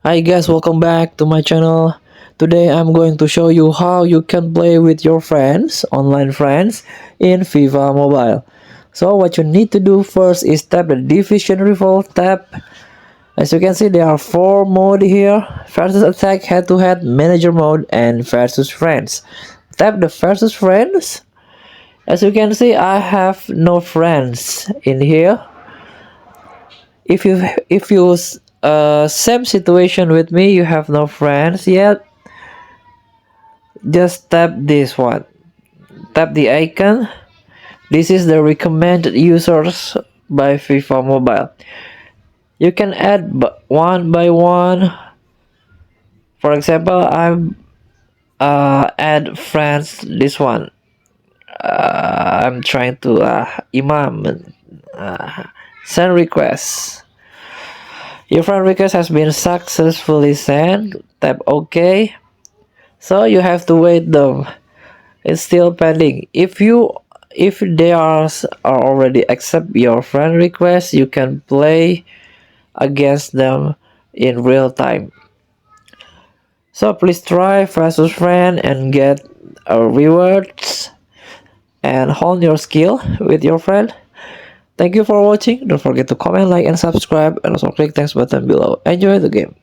Hi guys, welcome back to my channel. Today I'm going to show you how you can play with your friends, online friends, in FIFA Mobile. So what you need to do first is tap the Division Revolt tab. As you can see, there are 4 modes here: versus attack, head to head, manager mode, and versus friends. Tap the versus friends. As you can see, I have no friends in here. If you same situation with me, you have no friends yet, just tap this one. Tap the icon. This is the recommended users by FIFA Mobile. You can add one by one. For example, I'm add friends. This one. I'm trying to Imam send request. Your friend request has been successfully sent. Tap OK. So you have to wait them. It's still pending. If they are already accept your friend request, you can play against them in real time. So please try versus friend and get rewards and hone your skill with your friend. Thank you for watching. Don't forget to comment, like, and subscribe, and also click thanks button below. Enjoy the game.